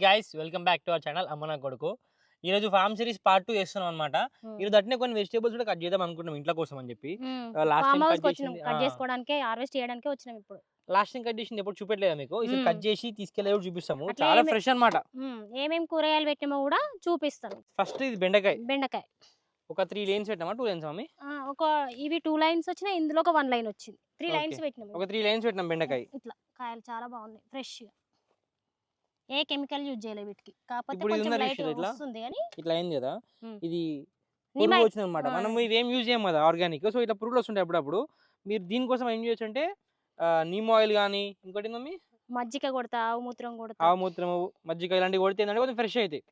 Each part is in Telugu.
Guys welcome back to our channel అమ్మనా కొడుకు. ఈ రోజు ఫార్మ్ సిరీస్ పార్ట్ 2 చేస్తున్నాం అన్నమాట. ఈ రోజు అట్నే కొన్ని వెజిటబుల్స్ కూడా కట్ చేద్దాం అనుకుంటున్నాం ఇంట్లో కోసం అని చెప్పి. లాస్ట్ టైం కట్ చేసింది కట్ చేసుకోవడానికి హార్వెస్ట్ చేయడానికి వచ్చినాం ఇప్పుడు. లాస్ట్ టైం కట్ చేసింది ఎప్పుడు చూపెట్టలేదా మీకు? ఇది కట్ చేసి తీసుకెళ్ళే చూపిస్తాము. చాలా ఫ్రెష్ అన్నమాట. ఏమేం కూరగాయలు పెట్టామో కూడా చూపిస్తాను. ఫస్ట్ ఇది బెండకాయ ఒక 3 లైన్స్ పెట్టామా 2 లైన్స్ మమ్మీ? ఒక ఇవి 2 లైన్స్ వచ్చినాయి, ఇందులో ఒక 1 లైన్ వచ్చింది. 3 లైన్స్ పెట్టినాం. ఒక 3 లైన్స్ పెట్టినాం బెండకాయ. ఇట్లా కాయలు చాలా బాగున్నాయి ఫ్రెష్ గా, ఏ కెమికల్ యూజ్ చేయలేదు వీటికి. కాకపోతే ఇప్పుడు కొంచెం లైట్ వస్తుంది కానీ ఇట్లా అయింది కదా, ఇది పురుగు వచ్చింది అనమాట. మనం ఇవేం యూజ్ చేయం కదా ఆర్గానిక్, సో ఇట్లా పురుగులు వస్తుంటాయి అప్పుడప్పుడు. మీరు దీనికోసం ఏం చేయొచ్చు అంటే నీమ్ ఆయిల్ కానీ ఇంకోటి మమ్మీ మజ్జిగ కొడతా, ఆవు మూత్రం కొడతా. ఆవు మూత్రం మజ్జిగ ఇలాంటివి కొడితే ఏంటంటే కొంచెం ఫ్రెష్ అవుతాయి.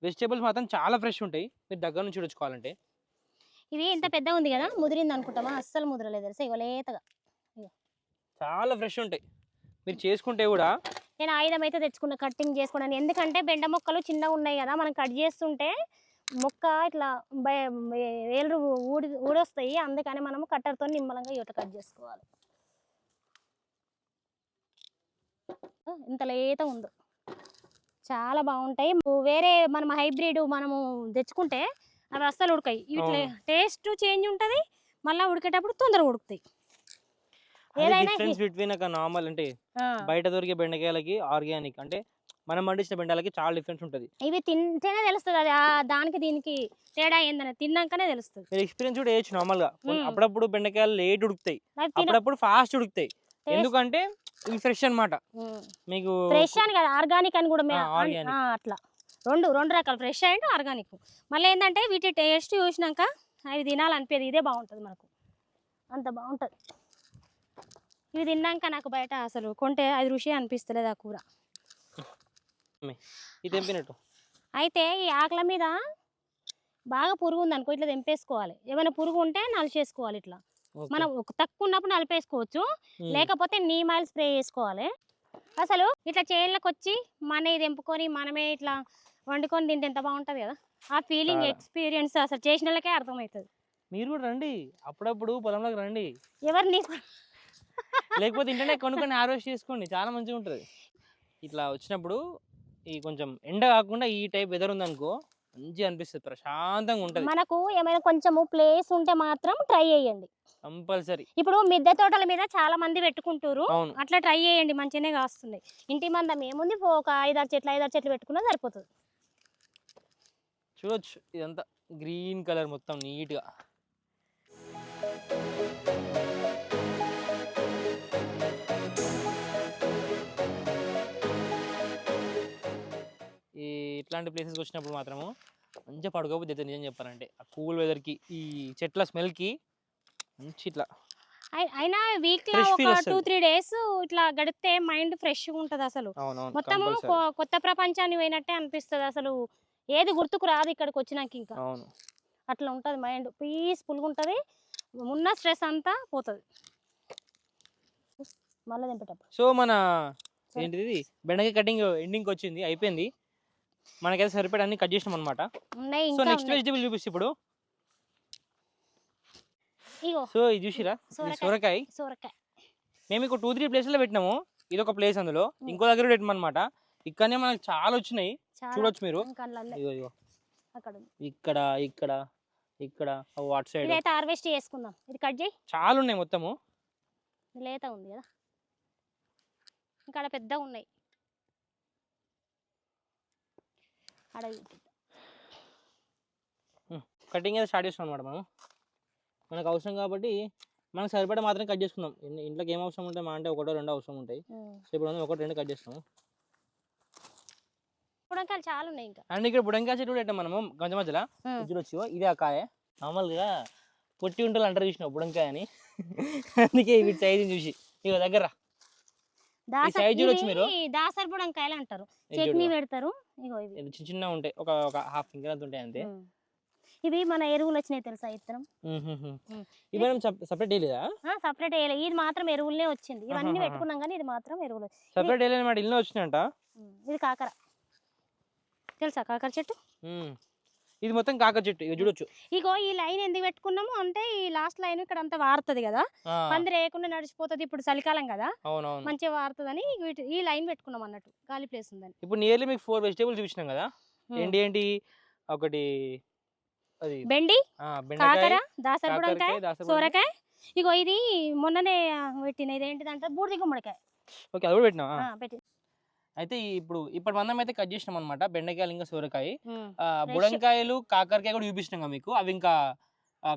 వెజిటేబుల్స్ మాత్రం చాలా ఫ్రెష్ ఉంటాయి, మీరు దగ్గర నుంచి చూడొచ్చుకోవాలంటే. ఇది ఎంత పెద్దగా ఉంది కదా, ముదిరింది అనుకుంటామా? అస్సలు ముదరలేదు తెలుసా, ఇగో లేతగా చాలా ఫ్రెష్ ఉంటాయి. మీరు చేసుకుంటే కూడా నేను ఆయుధం అయితే తెచ్చుకున్నా కట్టింగ్ చేసుకున్నాను. ఎందుకంటే బెండ మొక్కలు చిన్నగా ఉన్నాయి కదా, మనం కట్ చేస్తుంటే మొక్క ఇట్లా వేలు ఊడొస్తాయి. అందుకని మనము కట్టర్తో నిమ్మలంగా ఇట్లా కట్ చేసుకోవాలి. ఇంత లేత ఉందో చాలా బాగుంటాయి. వేరే మనం హైబ్రిడ్ మనము తెచ్చుకుంటే అవి అస్సలు ఉడకాయి. ఇట్లా టేస్ట్ చేంజ్ ఉంటుంది, మళ్ళీ ఉడికేటప్పుడు తొందరగా ఉడుకుతాయి. నార్మల్ అంటే బయట దొరికే బెండకాయలకి ఆర్గానిక్ అంటే మనం పండించిన బెండకాయలకి చాలా డిఫరెన్స్ ఉంటుంది. ఇవి తింటేనే తెలుస్తుంది అది దానికి దీనికి తేడా ఏందని, తిన్నాకనే తెలుస్తుంది. మీరు ఎక్స్పీరియన్స్ కూడా చేయొచ్చు. నార్మల్ గా అప్పుడప్పుడు బెండకాయలు లేట్ ఉడుకుతాయి, అప్పుడప్పుడు ఫాస్ట్ ఉడుకుతాయి. ఎందుకంటే ఇవి ఫ్రెష్ అన్నమాట. మీకు ఫ్రెష్ అని కదా, ఆర్గానిక్ అని కూడా అట్లా రెండు రకాలు, ఫ్రెష్ అండ్ ఆర్గానిక్. మళ్ళీ ఏంటంటే వీటి టేస్ట్ చూసినాక అవి తినాలనిపించదు. ఇదే బాగుంటుంది మనకు, అంత బాగుంటుంది. ఇవి తిన్నాక నాకు బయట అసలు కొంటే అది రుచి అనిపిస్తలేదు ఆ కూర. అయితే ఈ ఆకుల మీద బాగా పురుగు ఉంది అనుకో, ఇట్లా తెంపేసుకోవాలి. ఏమైనా పురుగు ఉంటే నలిచేసుకోవాలి. ఇట్లా మనం తక్కువ ఉన్నప్పుడు నలిపేసుకోవచ్చు, లేకపోతే నీమ్ ఆయిల్ స్ప్రే చేసుకోవాలి. అసలు ఇట్లా చేనులకు వచ్చి మనవి తెంపుకొని మనమే ఇట్లా వండుకొని తింటే ఎంత బాగుంటుంది కదా. ఆ ఫీలింగ్ ఎక్స్పీరియన్స్ అసలు చేసిన వాళ్ళకే అర్థమవుతుంది. మీరు కూడా రండి, అప్పుడప్పుడు పొలంలోకి రండి. ఎవరు నీకు లేకపోతే ఇంటనే కొనుక్కొని హార్వెస్ట్ చేసుకోండి, చాలా మంచిగా ఉంటుంది. ఇట్లా వచ్చినప్పుడు ఈ కొంచెం ఎండ కాకుండా ఈ టైప్ వెదర్ ఉందనుకో మంచిగా అనిపిస్తుంది, ప్రశాంతంగా ఉంటుంది. మనకు ఏమైనా కొంచెము ప్లేస్ ఉంటే మాత్రం ట్రై చేయండి కంపల్సరీ. ఇప్పుడు మిద్దె తోటల మీద చాలా మంది పెట్టుకుంటారు, అట్లా ట్రై చేయండి, మంచిగానే కాస్తుంది. ఇంటి మందం ఏముంది, ఒక 5-6 చెట్లు పెట్టుకున్నా సరిపోతుంది. చూడొచ్చు ఇదంతా గ్రీన్ కలర్ మొత్తం నీట్ గా. ఇట్లాంటి ప్లేసెస్కి వచ్చినప్పుడు మాత్రము మంచిగా పడుకోబోద్ది అయితే, నిజం చెప్పాలంటే ఆ కూల్ వెదర్కి ఈ చెట్ల స్మెల్కి మంచి ఇట్లా. అయినా వీక్ లో ఒక 2-3 డేస్ ఇట్లా గడిపితే మైండ్ ఫ్రెష్ గా ఉంటది. అసలు మొత్తము కొత్త ప్రపంచాన్ని పోయినట్టే అనిపిస్తుంది. అసలు ఏది గుర్తుకు రాదు ఇక్కడికి వచ్చినాక. ఇంకా అట్లా ఉంటది, మైండ్ పీస్ఫుల్ గా ఉంటది, ఉన్న స్ట్రెస్ అంతా పోతుంది మళ్ళీ తింపేటప్పుడు. సో మన ఏంటిది బెండకాయ కటింగ్ ఎండింగ్ వచ్చింది, అయిపోయింది. మనకైతే సరిపడా అన్ని కట్ చేసినాం అనమాట. సో నెక్స్ట్ వెజిటబుల్ చూపిస్తే ఇప్పుడు. సో ఇది చూసిరా, సొరకాయ. మేము ఇక్కడ 2-3 ప్లేస్లో పెట్టినాము, ఇది ఒక ప్లేస్. అందులో ఇంకో దగ్గర పెట్టాం అనమాట. ఇక్కడనే మనకు చాలా వచ్చినాయి, చూడొచ్చు మీరు. ఇక్కడ ఇక్కడ ఇక్కడ వాట్ సైడ్ హార్వెస్ట్ చేసుకుందాం. ఇది కట్ చేయి, చాలా ఉన్నాయి మొత్తము. లేత ఉంది కదా, ఇంకా పెద్దగా ఉన్నాయి. కటింగ్ అయితే స్టార్ట్ చేస్తాం అనమాట. మనకు అవసరం కాబట్టి మనకు సరిపడా మాత్రం కట్ చేసుకుందాం. ఇంట్లోకి ఏం అవసరం ఉంటాయి మా అంటే 1-2 అవసరం ఉంటాయి. సో ఇప్పుడు 1-2 కట్ చేస్తాము. బుడంకాయలు చాలా ఉన్నాయి ఇంకా. అండ్ ఇక్కడ బుడంకాయ చెట్టు పెట్టాం మనము గంజ మధ్యలో. వచ్చి ఇదే ఆ కాయ. నార్మల్గా పొట్టి ఉంటలు అంటారు చూసినావు బుడంకాయ అని, అందుకే వీటి సైజు చూసి ఇక దగ్గర సైజ్ చూడొచ్చు మీరు. దాసర్ బుడంకాయలు అంటారు, చట్నీ పెడతారు. చిన్న చిన్న ఉంటాయి, ఒక 1/2 ఫింగర్ అంత ఉంటాయి అంతే. ఇవి మన ఎరువులు వచ్చినాయి తెలుసా, ఇత్తనం. ఇవి సపరేట్ వేయలేదా? సపరేట్ వేయలేదు, ఇది మాత్రం ఎరువులనే వచ్చింది. ఇవన్నీ పెట్టుకున్నాం కానీ ఇది మాత్రం ఎరువులు సపరేట్ వేయలేదు మాట. ఇల్లు వచ్చినాయంట. ఇది కాకర తెలుసా, కాకర చెట్టు. ఇది మొత్తం కాకర చెట్టు ఇక చూడొచ్చు. ఇగో ఈ లైన్ ఎందుకు పెట్టుకున్నాము అంటే ఈ లాస్ట్ లైన్ ఇక్కడ అంతా వారుతుంది కదా, పందిరి వేయకుండా నడిచిపోతుంది. ఇప్పుడు చలికాలం కదా, అవునవును, మంచిగా వారుతుందని ఈ లైన్ పెట్టుకున్నాం అన్నట్టు, ఖాళీ ప్లేస్ ఉందని. ఇప్పుడు నియర్లీ మీకు 4 వెజిటేబుల్స్ చూపించినాం కదా. ఏంటి ఏంటి? ఒకటి అది బెండి, కాకర, దాసరి బుడంకాయ, దాసరి సోరకాయ. ఇగో ఇది మొన్ననే పెట్టిన, ఇదేంటిదంటే బూడిద గుమ్మడికాయ. ఓకే, అది కూడా పెట్టినా. పెట్టి అయితే ఇప్పుడు ఇప్పటి మందం అయితే కట్ చేసినాం అనమాట. బెండకాయలు ఇంకా సోరకాయ, బుడంకాయలు, కాకరకాయ కూడా చూపించినాం మీకు. అవి ఇంకా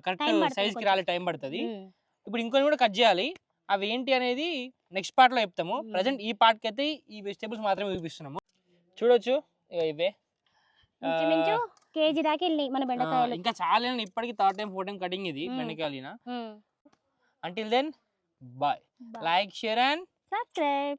కరెక్ట్ సైజ్ కి రాలే, టైం పడుతుంది. ఇప్పుడు ఇంకొని కూడా కట్ చేయాలి. అవి ఏంటి అనేది నెక్స్ట్ పార్ట్ లో చెప్తాము. ప్రజెంట్ ఈ పార్ట్ కి అయితే ఈ వెజిటేబుల్స్ మాత్రమే చూపిస్తున్నాము. చూడొచ్చు ఇవే కేజీ దాకా వెళ్ళి మన బెండకాయలు. ఇంకా చాలా, ఇప్పటికి 3rd time 4th time cutting ఇది బెండకాయలు. Until then bye, like, share and subscribe.